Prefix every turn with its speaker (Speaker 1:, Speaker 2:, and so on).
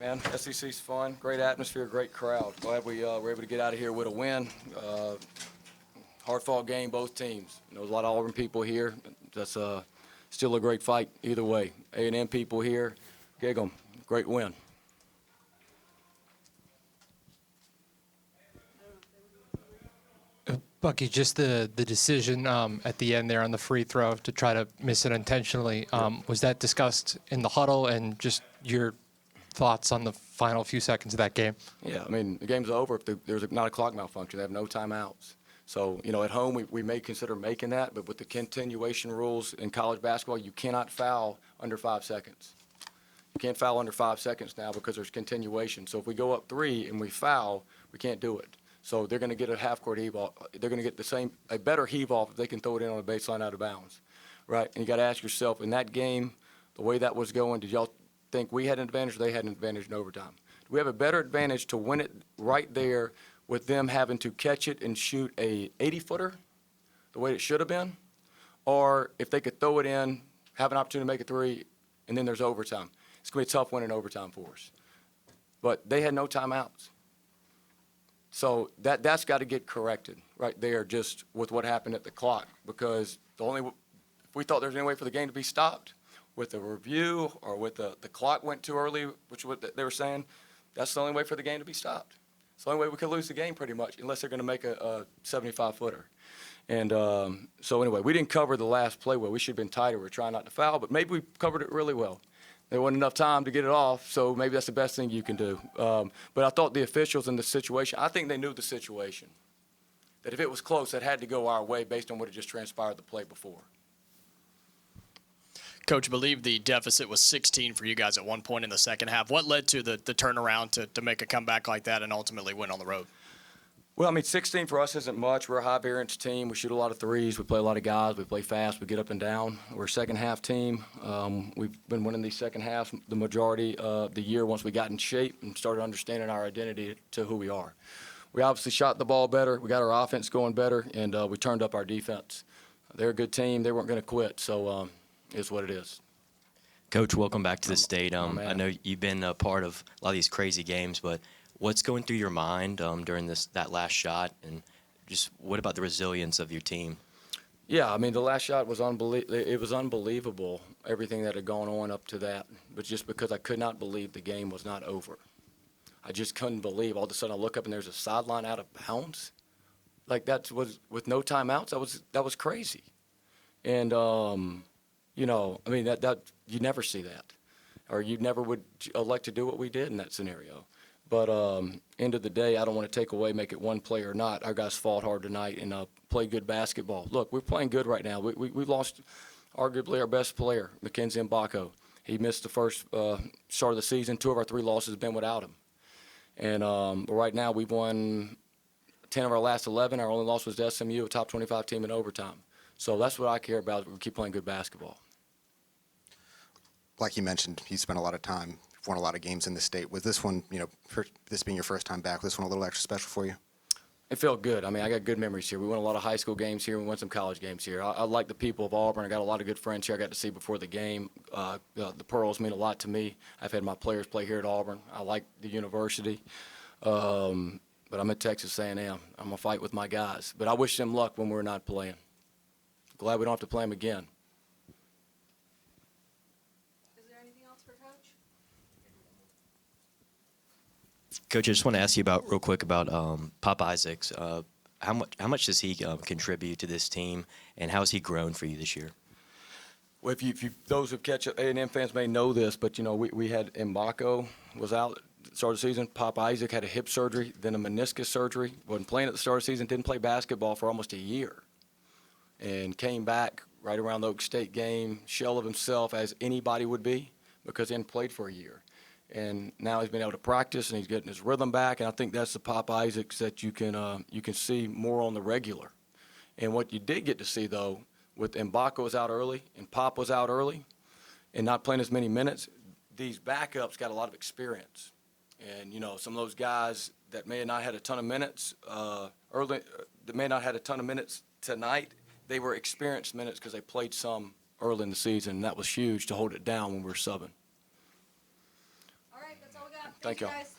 Speaker 1: Man, SEC's fun, great atmosphere, great crowd. Glad we were able to get out of here with a win. Hard-fought game, both teams. There's a lot of Auburn people here. That's still a great fight either way. A&M people here, gig 'em. Great win.
Speaker 2: Bucky, just the decision at the end there on the free throw to try to miss it intentionally, was that discussed in the huddle, and just your thoughts on the final few seconds of that game?
Speaker 1: Yeah, I mean, the game's over if there's not a clock malfunction. They have no timeouts. So, at home we may consider making that, but with the continuation rules in college basketball, you cannot foul under 5 seconds. You can't foul under 5 seconds now because there's continuation. So if we go up 3 and we foul, we can't do it. So they're going to get a half-court heave off. They're going to get a better heave off if they can throw it in on a baseline out of bounds, right? And you got to ask yourself, in that game, the way that was going, did y'all think we had an advantage or they had an advantage in overtime? Do we have a better advantage to win it right there with them having to catch it and shoot a 80-footer the way it should have been? Or if they could throw it in, have an opportunity to make a 3, and then there's overtime? It's going to be a tough win in overtime for us. But they had no timeouts. So that's got to get corrected right there just with what happened at the clock, because if we thought there was any way for the game to be stopped with a review or with the clock went too early, which is what they were saying, that's the only way for the game to be stopped. It's the only way we could lose the game pretty much, unless they're going to make a 75-footer. And so anyway, we didn't cover the last play well. We should have been tighter. We were trying not to foul, but maybe we covered it really well. There wasn't enough time to get it off, so maybe that's the best thing you can do. But I thought the officials in the situation, I think they knew the situation, that if it was close, it had to go our way based on what had just transpired the play before.
Speaker 3: Coach, I believe the deficit was 16 for you guys at one point in the second half. What led to the turnaround to make a comeback like that and ultimately win on the road?
Speaker 1: Well, I mean, 16 for us isn't much. We're a high-variance team. We shoot a lot of threes. We play a lot of guys. We play fast. We get up and down. We're a second-half team. We've been winning these second halves the majority of the year once we got in shape and started understanding our identity to who we are. We obviously shot the ball better. We got our offense going better, and we turned up our defense. They're a good team. They weren't going to quit, so it's what it is.
Speaker 4: Coach, welcome back to the state.
Speaker 1: Man.
Speaker 4: I know you've been a part of a lot of these crazy games, but what's going through your mind during that last shot, and just what about the resilience of your team?
Speaker 1: Yeah, I mean, the last shot was it was unbelievable, everything that had gone on up to that, but just because I could not believe the game was not over. I just couldn't believe. All of a sudden, I look up and there's a sideline out of bounds. Like, that was with no timeouts. That was crazy. And I mean, that you never see that, or you never would elect to do what we did in that scenario. But end of the day, I don't want to take away, make it one play or not. Our guys fought hard tonight and played good basketball. Look, we're playing good right now. We lost arguably our best player, Mackenzie Mbako. He missed the first start of the season. 2 of our 3 losses have been without him. And but right now we've won 10 of our last 11. Our only loss was to SMU, a top 25 team in overtime. So that's what I care about. We keep playing good basketball.
Speaker 5: Like you mentioned, you spent a lot of time, won a lot of games in the state. Was this one, this being your first time back, was this one a little extra special for you?
Speaker 1: It felt good. I mean, I got good memories here. We won a lot of high school games here. We won some college games here. I like the people of Auburn. I got a lot of good friends here I got to see before the game. The Pearls mean a lot to me. I've had my players play here at Auburn. I like the university. But I'm at Texas A&M. I'm going to fight with my guys. But I wish them luck when we're not playing. Glad we don't have to play them again.
Speaker 4: Coach, I just want to ask you real quick about Pop Isaacs. How much does he contribute to this team, and how has he grown for you this year?
Speaker 1: Well, those who catch A&M fans may know this, but we had Mbako was out at the start of the season. Pop Isaac had a hip surgery, then a meniscus surgery. Wasn't playing at the start of the season. Didn't play basketball for almost a year, and came back right around the Oak State game, shell of himself as anybody would be, because he hadn't played for a year. And now he's been able to practice, and he's getting his rhythm back. And I think that's the Pop Isaacs that you can see more on the regular. And what you did get to see, though, with Mbako was out early and Pop was out early and not playing as many minutes, these backups got a lot of experience. And, some of those guys that may have not had a ton of minutes that may not had a ton of minutes tonight, they were experienced minutes because they played some early in the season, and that was huge to hold it down when we were subbing.
Speaker 6: All right, that's all we got.
Speaker 1: Thank y'all.
Speaker 6: guys.